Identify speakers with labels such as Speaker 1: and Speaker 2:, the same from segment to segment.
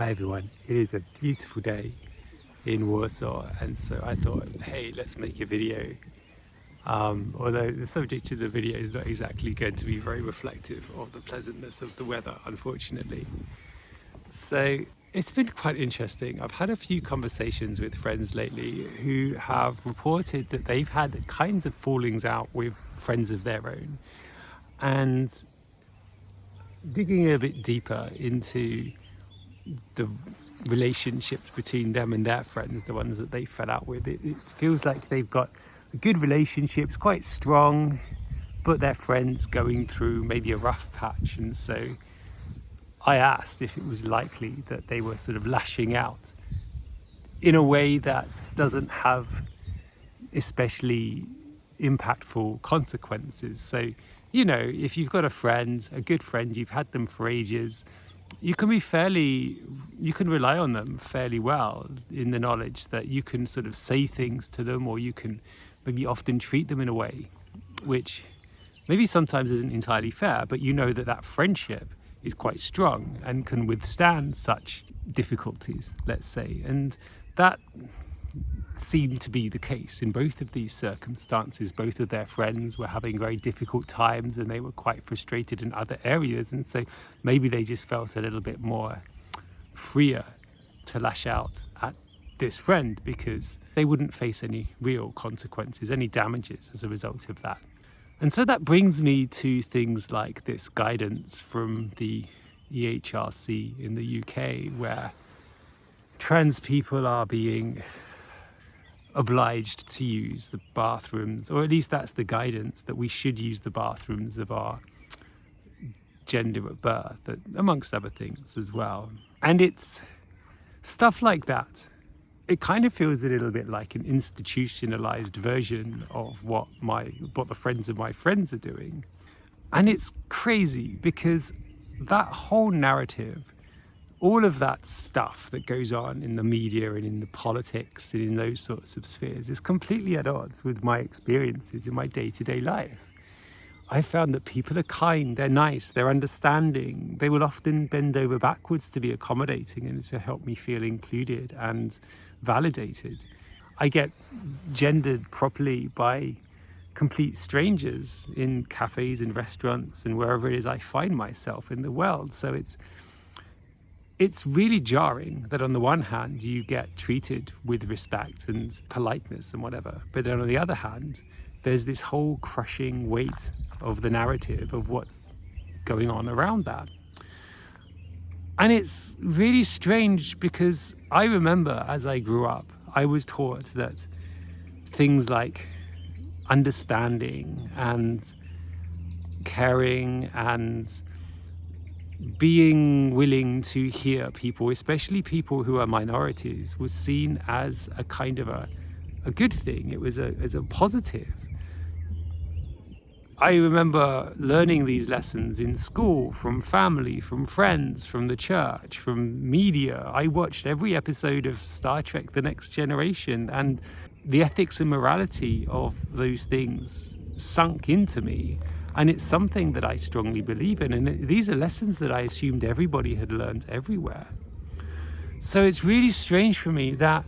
Speaker 1: Hi everyone, it is a beautiful day in Warsaw, and so I thought, hey, let's make a video. Although the subject of the video is not exactly going to be very reflective of the pleasantness of the weather, unfortunately. So it's been quite interesting. I've had a few conversations with friends lately who have reported that they've had kinds of fallings out with friends of their own, and digging a bit deeper into the relationships between them and their friends, the ones that they fell out with, it feels like they've got good relationships, quite strong, but their friends going through maybe a rough patch. And so I asked if it was likely that they were sort of lashing out in a way that doesn't have especially impactful consequences. So, you know, if you've got a friend, a good friend, you've had them for ages, you can rely on them fairly well, in the knowledge that you can sort of say things to them, or you can maybe often treat them in a way which maybe sometimes isn't entirely fair, but you know that that friendship is quite strong and can withstand such difficulties, let's say. And that seemed to be the case in both of these circumstances. Both of their friends were having very difficult times and they were quite frustrated in other areas, and so maybe they just felt a little bit more freer to lash out at this friend because they wouldn't face any real consequences, any damages as a result of that. And so that brings me to things like this guidance from the EHRC in the UK, where trans people are being obliged to use the bathrooms, or at least that's the guidance, that we should use the bathrooms of our gender at birth, amongst other things as well. And it's stuff like that. It kind of feels a little bit like an institutionalized version of what the friends of my friends are doing. And it's crazy because that whole narrative, all of that stuff that goes on in the media and in the politics and in those sorts of spheres is completely at odds with my experiences in my day-to-day life. I found that people are kind, they're nice, they're understanding. They will often bend over backwards to be accommodating and to help me feel included and validated. I get gendered properly by complete strangers in cafes and restaurants and wherever it is I find myself in the world. So it's really jarring that on the one hand you get treated with respect and politeness and whatever, but then on the other hand there's this whole crushing weight of the narrative of what's going on around that. And it's really strange because I remember as I grew up, I was taught that things like understanding and caring and being willing to hear people, especially people who are minorities, was seen as a kind of a good thing. It was as a positive. I remember learning these lessons in school, from family, from friends, from the church, from media. I watched every episode of Star Trek: The Next Generation, and the ethics and morality of those things sunk into me. And it's something that I strongly believe in. And these are lessons that I assumed everybody had learned everywhere. So it's really strange for me that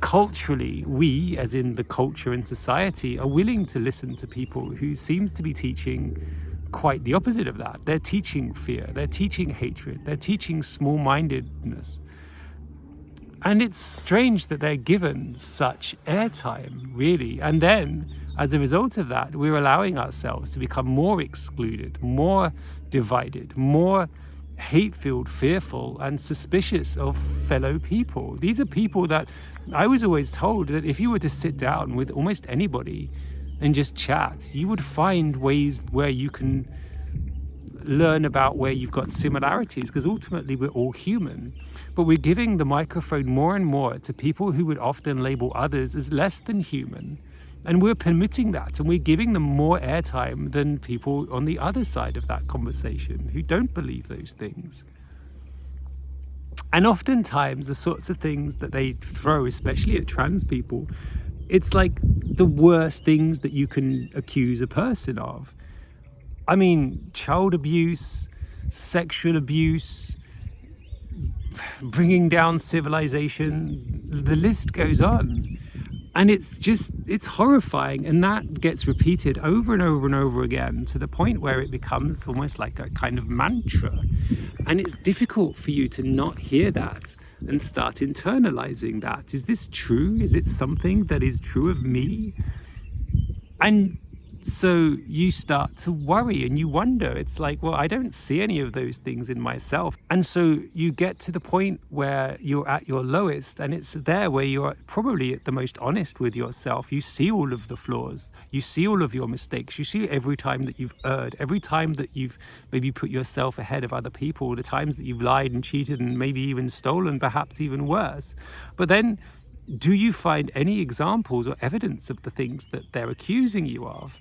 Speaker 1: culturally, we, as in the culture and society, are willing to listen to people who seems to be teaching quite the opposite of that. They're teaching fear, they're teaching hatred, they're teaching small-mindedness. And it's strange that they're given such airtime, really. And then, as a result of that, we're allowing ourselves to become more excluded, more divided, more hate-filled, fearful, and suspicious of fellow people. These are people that I was always told that if you were to sit down with almost anybody and just chat, you would find ways where you can learn about where you've got similarities, because ultimately we're all human. But we're giving the microphone more and more to people who would often label others as less than human. And we're permitting that, and we're giving them more airtime than people on the other side of that conversation who don't believe those things. And oftentimes the sorts of things that they throw, especially at trans people, it's like the worst things that you can accuse a person of. I mean, child abuse, sexual abuse, bringing down civilization, the list goes on. And it's horrifying, and that gets repeated over and over and over again to the point where it becomes almost like a kind of mantra. And it's difficult for you to not hear that and start internalizing that. Is this true? Is it something that is true of me? And so you start to worry and you wonder. It's like, well, I don't see any of those things in myself. And so you get to the point where you're at your lowest, and it's there where you're probably at the most honest with yourself. You see all of the flaws, you see all of your mistakes, you see every time that you've erred, every time that you've maybe put yourself ahead of other people, the times that you've lied and cheated and maybe even stolen, perhaps even worse. But then, do you find any examples or evidence of the things that they're accusing you of?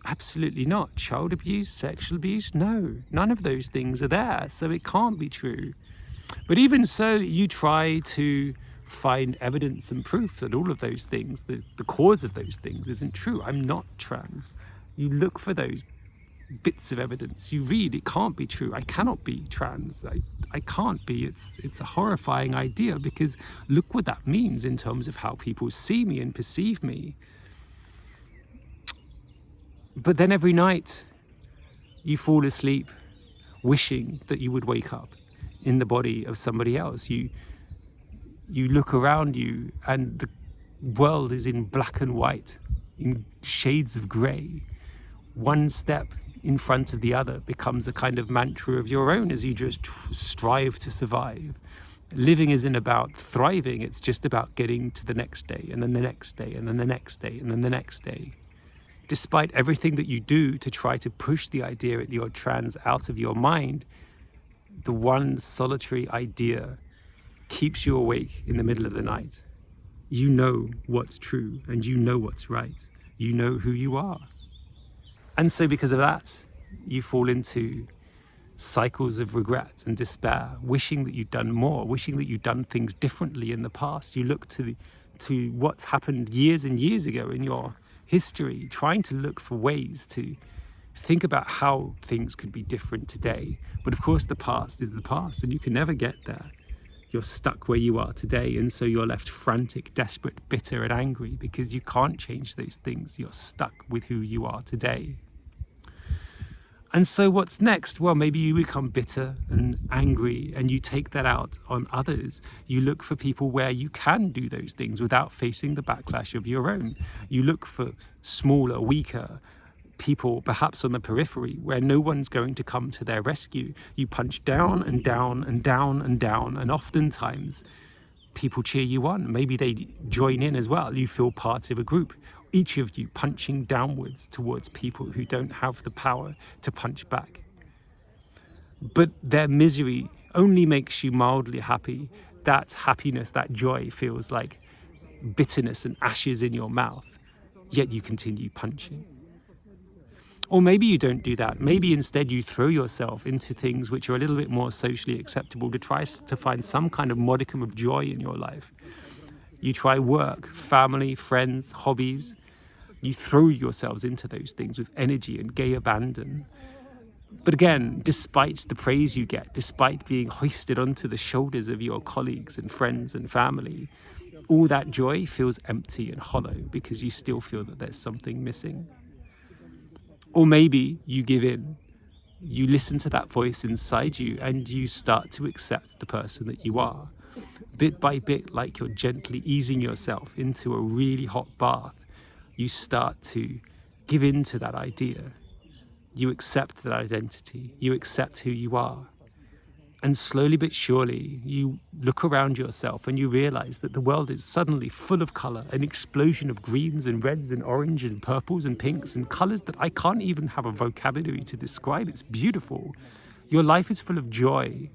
Speaker 1: Absolutely not. Child abuse, sexual abuse? No, none of those things are there, so it can't be true. But even so, you try to find evidence and proof that all of those things, the cause of those things isn't true. I'm not trans. You look for those bits of evidence. You read, it can't be true. I cannot be trans. I can't be. It's a horrifying idea, because look what that means in terms of how people see me and perceive me. But then every night you fall asleep wishing that you would wake up in the body of somebody else. You look around you and the world is in black and white, in shades of grey. One step in front of the other becomes a kind of mantra of your own as you just strive to survive. Living isn't about thriving, it's just about getting to the next day, and then the next day, and then the next day, and then the next day. Despite everything that you do to try to push the idea that you're trans out of your mind, the one solitary idea keeps you awake in the middle of the night. You know what's true and you know what's right. You know who you are. And so because of that, you fall into cycles of regret and despair, wishing that you'd done more, wishing that you'd done things differently in the past. You look to what's happened years and years ago in your history, trying to look for ways to think about how things could be different today. But of course, the past is the past, and you can never get there. You're stuck where you are today, and so you're left frantic, desperate, bitter, and angry because you can't change those things. You're stuck with who you are today. And so what's next? Well, maybe you become bitter and angry and you take that out on others. You look for people where you can do those things without facing the backlash of your own. You look for smaller, weaker people, perhaps on the periphery, where no one's going to come to their rescue. You punch down and down and down and down, and oftentimes people cheer you on. Maybe they join in as well. You feel part of a group, each of you punching downwards towards people who don't have the power to punch back. But their misery only makes you mildly happy. That happiness, that joy feels like bitterness and ashes in your mouth, yet you continue punching. Or maybe you don't do that. Maybe instead you throw yourself into things which are a little bit more socially acceptable to try to find some kind of modicum of joy in your life. You try work, family, friends, hobbies. You throw yourselves into those things with energy and gay abandon. But again, despite the praise you get, despite being hoisted onto the shoulders of your colleagues and friends and family, all that joy feels empty and hollow because you still feel that there's something missing. Or maybe you give in, you listen to that voice inside you and you start to accept the person that you are. Bit by bit, like you're gently easing yourself into a really hot bath, you start to give in to that idea. You accept that identity, you accept who you are. And slowly but surely, you look around yourself and you realize that the world is suddenly full of color, an explosion of greens and reds and orange and purples and pinks and colors that I can't even have a vocabulary to describe. It's beautiful. Your life is full of joy.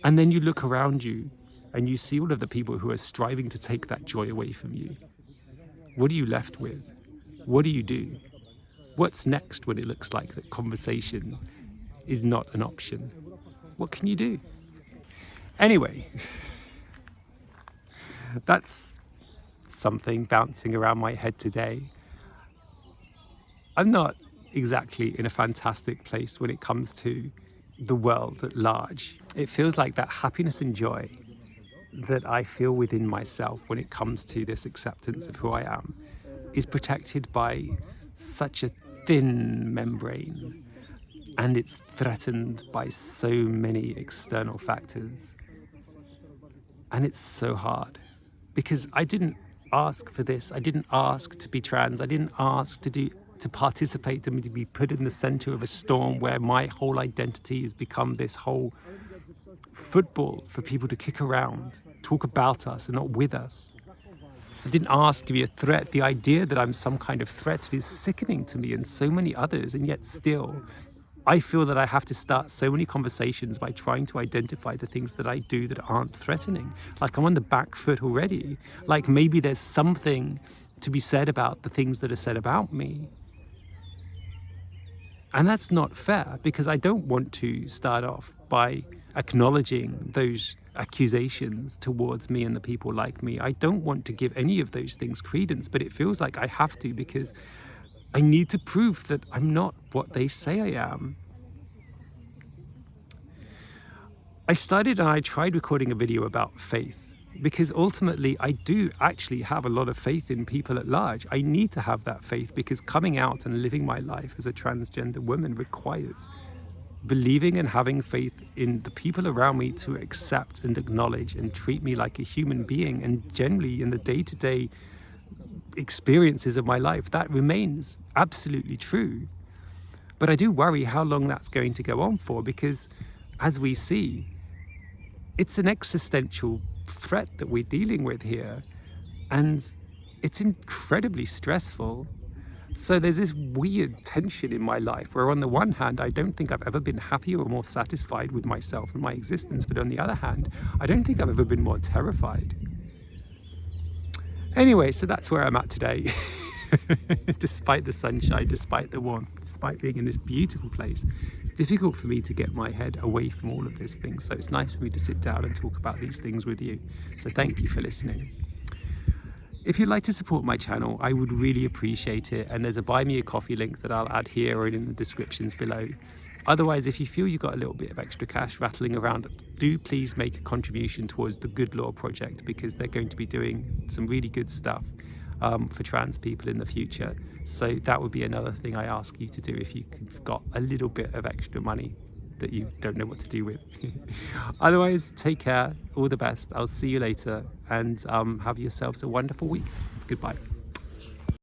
Speaker 1: And then you look around you and you see all of the people who are striving to take that joy away from you. What are you left with? What do you do? What's next when it looks like that conversation is not an option? What can you do? Anyway, that's something bouncing around my head today. I'm not exactly in a fantastic place when it comes to the world at large. It feels like that happiness and joy that I feel within myself when it comes to this acceptance of who I am is protected by such a thin membrane, and it's threatened by so many external factors. And it's so hard because I didn't ask for this. I didn't ask to be trans. I didn't ask to participate, to be put in the center of a storm where my whole identity has become this whole football for people to kick around, talk about us and not with us. I didn't ask to be a threat. The idea that I'm some kind of threat is sickening to me and so many others, and yet still I feel that I have to start so many conversations by trying to identify the things that I do that aren't threatening. Like I'm on the back foot already. Like maybe there's something to be said about the things that are said about me. And that's not fair, because I don't want to start off by acknowledging those accusations towards me and the people like me. I don't want to give any of those things credence, but it feels like I have to, because I need to prove that I'm not what they say I am. I tried recording a video about faith, because ultimately I do actually have a lot of faith in people at large. I need to have that faith because coming out and living my life as a transgender woman requires believing and having faith in the people around me to accept and acknowledge and treat me like a human being, and generally in the day-to-day experiences of my life, that remains absolutely true. But I do worry how long that's going to go on for, because as we see, it's an existential threat that we're dealing with here, and it's incredibly stressful. So there's this weird tension in my life where on the one hand, I don't think I've ever been happier or more satisfied with myself and my existence, but on the other hand, I don't think I've ever been more terrified. Anyway, so that's where I'm at today. Despite the sunshine, despite the warmth, despite being in this beautiful place, it's difficult for me to get my head away from all of these things. So it's nice for me to sit down and talk about these things with you. So thank you for listening. If you'd like to support my channel, I would really appreciate it. And there's a buy me a coffee link that I'll add here or in the descriptions below. Otherwise, if you feel you've got a little bit of extra cash rattling around, do please make a contribution towards the Good Law Project, because they're going to be doing some really good stuff for trans people in the future. So that would be another thing I ask you to do if you've got a little bit of extra money that you don't know what to do with. Otherwise, take care, all the best. I'll see you later, and have yourselves a wonderful week. Goodbye.